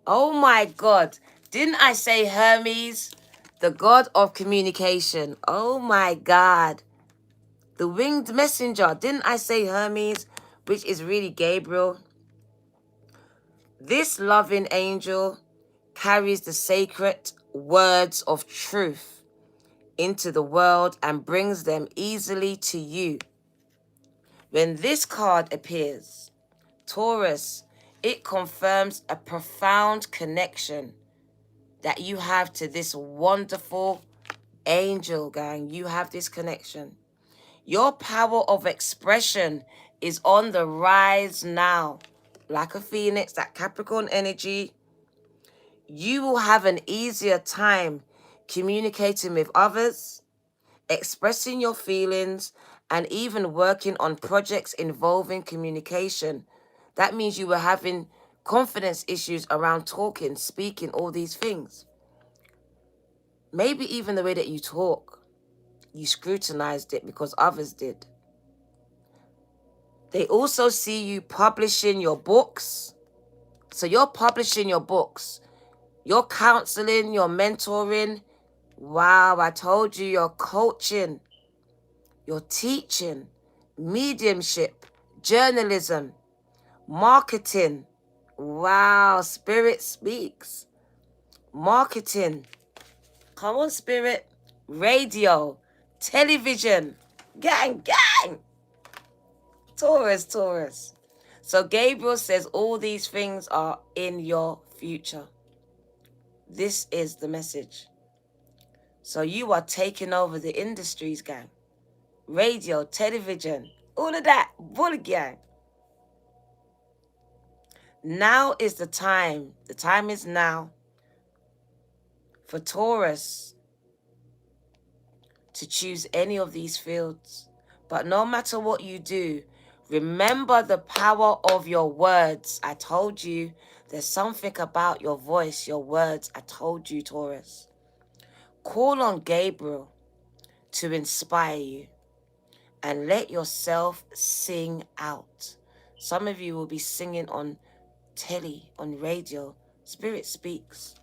Oh my God, didn't I say Hermes, the god of communication? Oh my God. The winged messenger, didn't I say Hermes, which is really Gabriel? This loving angel carries the sacred words of truth into the world and brings them easily to you. When this card appears, Taurus, it confirms a profound connection that you have to this wonderful angel, gang. You have this connection. Your power of expression is on the rise now. Like a phoenix, that Capricorn energy. You will have an easier time communicating with others, expressing your feelings, and even working on projects involving communication. That means you were having confidence issues around talking, speaking, all these things. Maybe even the way that you talk, you scrutinized it because others did. They also see you publishing your books. So you're publishing your books. You're counseling, you're mentoring. Wow, I told you, you're coaching. You're teaching, mediumship, journalism, marketing. Wow, Spirit speaks. Marketing. Come on, Spirit. Radio, television. Gang, gang. Taurus, Taurus. So Gabriel says all these things are in your future. This is the message. So you are taking over the industries, gang. Radio, television, all of that. Bully gang. Now is the time. The time is now for Taurus to choose any of these fields. But no matter what you do, remember the power of your words. I told you there's something about your voice, your words. I told you, Taurus. Call on Gabriel to inspire you and let yourself sing out. Some of you will be singing on telly, on radio. Spirit speaks.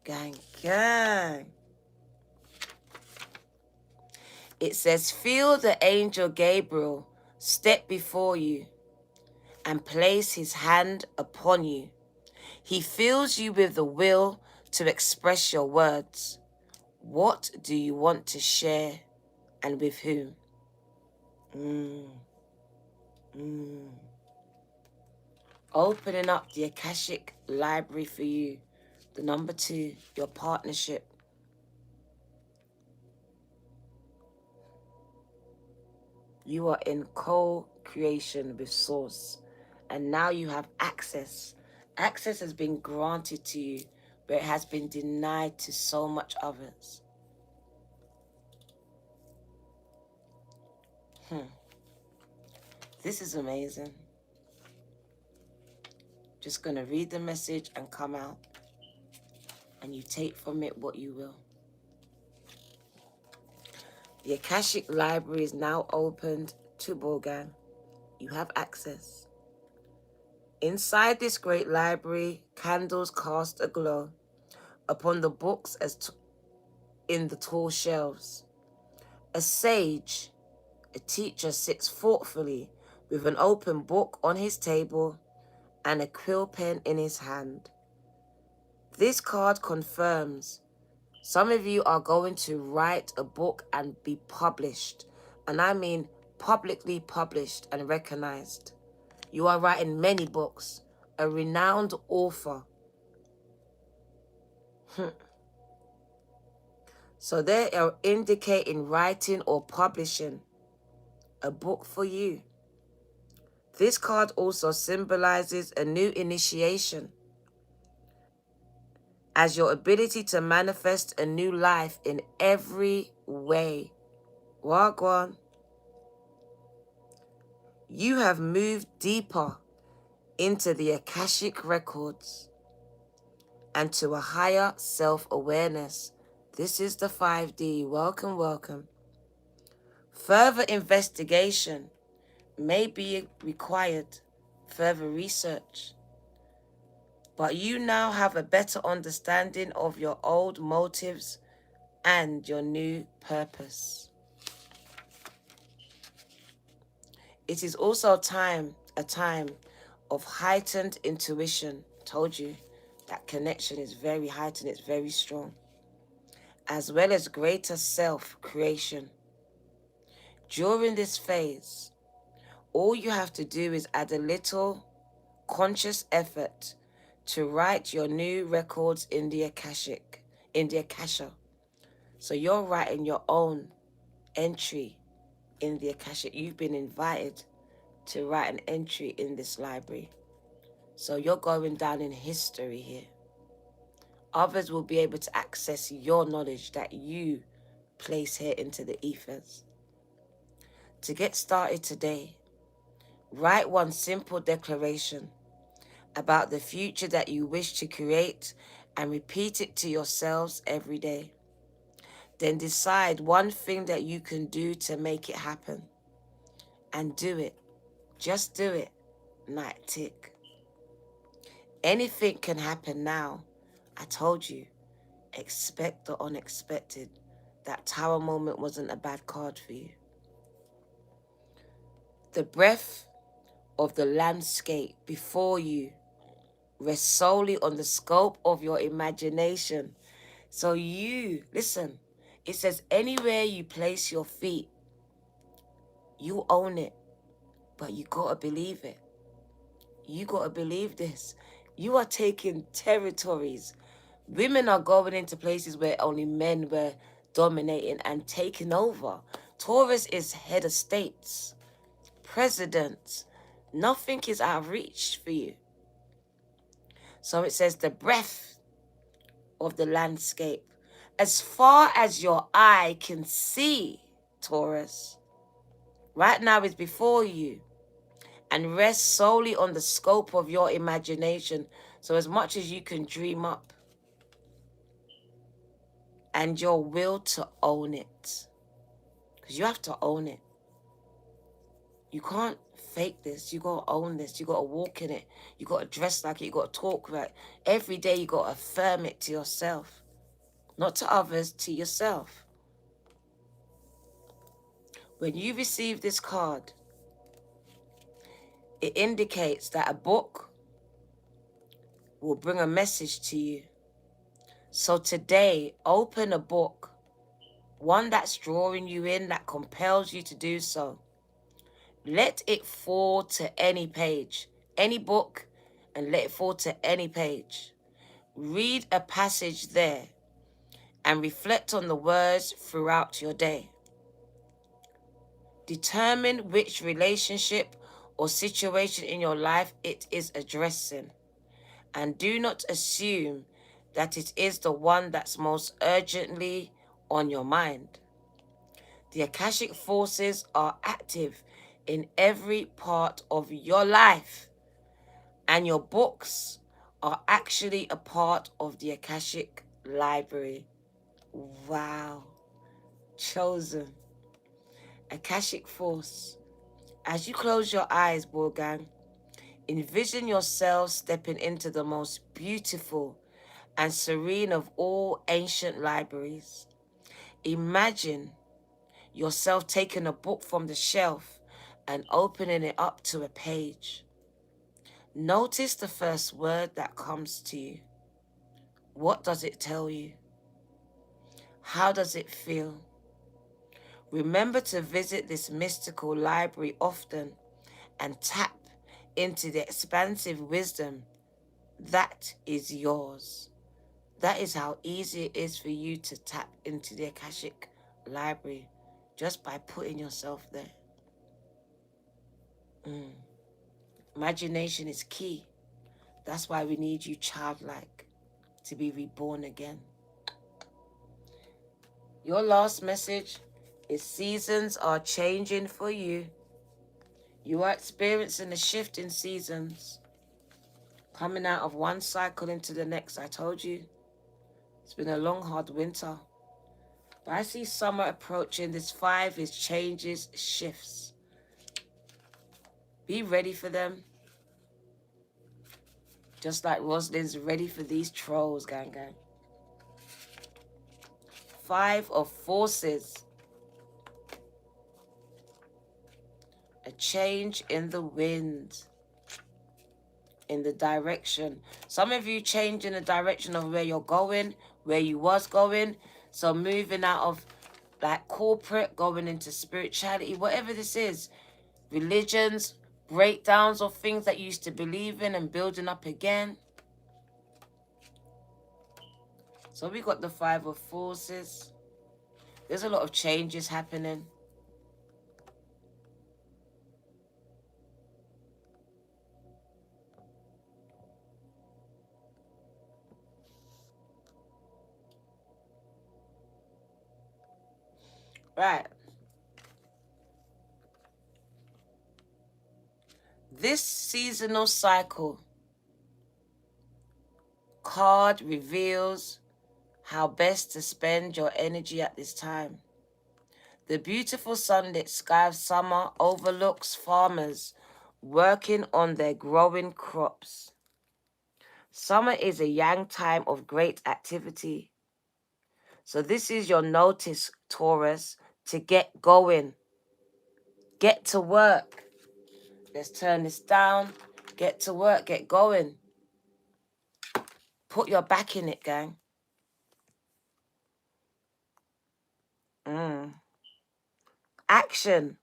Gang, gang. It says, feel the angel Gabriel step before you and place his hand upon you. He fills you with the will to express your words. What do you want to share and with whom? Opening up the Akashic library for you. The number 2, your partnership. You are in co-creation with Source. And now you have access. Access has been granted to you, but it has been denied to so much others. This is amazing. Just going to read the message and come out. And you take from it what you will. The Akashic library is now opened to Borgan. You have access. Inside this great library, candles cast a glow upon the books as in the tall shelves. A sage, a teacher, sits thoughtfully with an open book on his table and a quill pen in his hand. This card confirms some of you are going to write a book and be published. And I mean publicly published and recognized. You are writing many books. A renowned author. So they are indicating writing or publishing a book for you. This card also symbolizes a new initiation as your ability to manifest a new life in every way. Wagwan. You have moved deeper into the Akashic records and to a higher self-awareness. This is the 5D. Welcome, welcome. Further investigation may be required, further research. But you now have a better understanding of your old motives and your new purpose. It is also a time of heightened intuition. Told you that connection is very heightened, it's very strong. As well as greater self-creation. During this phase, all you have to do is add a little conscious effort to write your new records in the Akashic, in the Akasha. So you're writing your own entry in the Akashic. You've been invited to write an entry in this library. So you're going down in history here. Others will be able to access your knowledge that you place here into the ethers. To get started today, write one simple declaration about the future that you wish to create and repeat it to yourselves every day. Then decide one thing that you can do to make it happen. And do it. Just do it. Night tick. Anything can happen now. I told you. Expect the unexpected. That tower moment wasn't a bad card for you. The breadth of the landscape before you rests solely on the scope of your imagination. So you, listen, it says anywhere you place your feet, you own it. But you gotta believe it. You gotta believe this. You are taking territories. Women are going into places where only men were dominating and taking over. Taurus is head of states, presidents. Nothing is out of reach for you. So it says the breadth of the landscape, as far as your eye can see, Taurus, right now is before you and rests solely on the scope of your imagination. So as much as you can dream up and your will to own it, because you have to own it. You can't fake this. You got to own this. You got to walk in it. You got to dress like it. You got to talk right. Every day you got to affirm it to yourself. Not to others, to yourself. When you receive this card, it indicates that a book will bring a message to you. So today, open a book, one that's drawing you in, that compels you to do so. Let it fall to any page, any book, and let it fall to any page. Read a passage there and reflect on the words throughout your day. Determine which relationship or situation in your life it is addressing, and do not assume that it is the one that's most urgently on your mind. The Akashic forces are active in every part of your life, and your books are actually a part of the Akashic library. Wow. Chosen. Akashic force. As you close your eyes, Borgang, envision yourself stepping into the most beautiful and serene of all ancient libraries. Imagine yourself taking a book from the shelf and opening it up to a page. Notice the first word that comes to you. What does it tell you? How does it feel? Remember to visit this mystical library often and tap into the expansive wisdom that is yours. That is how easy it is for you to tap into the Akashic library, just by putting yourself there. Imagination is key. That's why we need you childlike to be reborn again. Your last message is seasons are changing for you. You are experiencing a shift in seasons. Coming out of one cycle into the next. I told you, it's been a long, hard winter. But I see summer approaching. This 5 is changes, shifts. Be ready for them. Just like Rosalind's ready for these trolls, gang. 5 of forces. A change in the wind. In the direction. Some of you change in the direction of where you're going, where you was going. So moving out of like corporate, going into spirituality, whatever this is. Religions, breakdowns of things that you used to believe in and building up again. So we got the 5 of forces. There's a lot of changes happening. Right. This seasonal cycle card reveals how best to spend your energy at this time. The beautiful sunlit sky of summer overlooks farmers working on their growing crops. Summer is a yang time of great activity. So this is your notice, Taurus, to get going. Get to work. Let's turn this down. Get to work. Get going. Put your back in it, gang. Action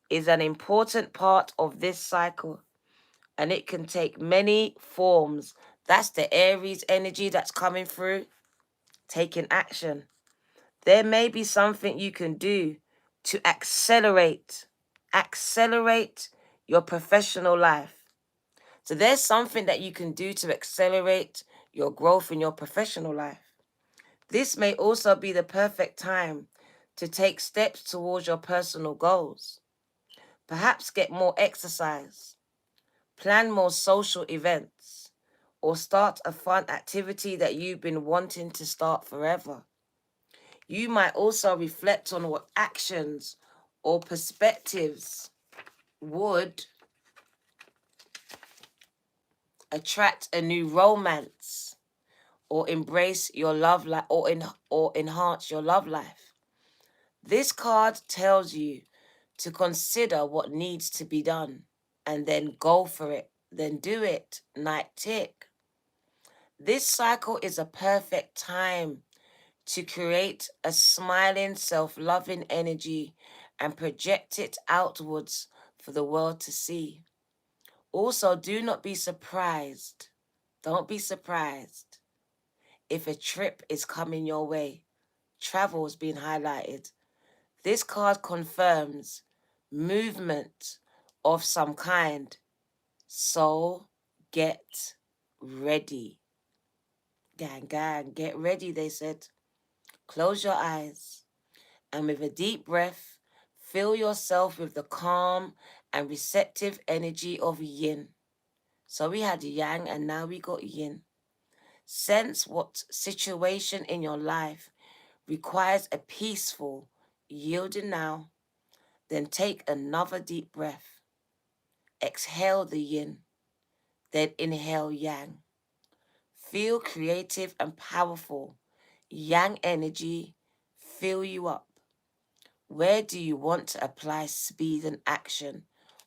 is an important part of this cycle, and it can take many forms. That's the Aries energy that's coming through, taking action. There may be something you can do to accelerate your professional life. So there's something that you can do to accelerate your growth in your professional life. This may also be the perfect time to take steps towards your personal goals. Perhaps get more exercise, plan more social events, or start a fun activity that you've been wanting to start forever. You might also reflect on what actions or perspectives would attract a new romance, or embrace your love life, or enhance your love life. This card tells you to consider what needs to be done and then go for it. Then do it. Night tick. This cycle is a perfect time to create a smiling, self-loving energy and project it outwards for the world to see. Also, do not be surprised. Don't be surprised if a trip is coming your way. Travel is being highlighted. This card confirms movement of some kind. So get ready. Gang, gang, get ready, they said. Close your eyes and with a deep breath, fill yourself with the calm and receptive energy of yin. So we had yang and now we got yin. Sense what situation in your life requires a peaceful yielding now. Then take another deep breath. Exhale the yin, then inhale yang. Feel creative and powerful. Yang energy fill you up. Where do you want to apply speed and action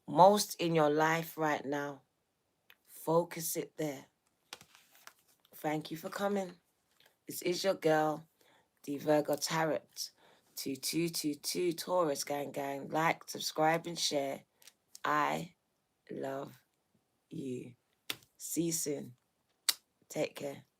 most in your life right now? Focus it there. Thank you for coming. This is your girl, the Virgo Tarot 2222 Taurus gang gang. Like, subscribe and share. I love you. See you soon. Take care.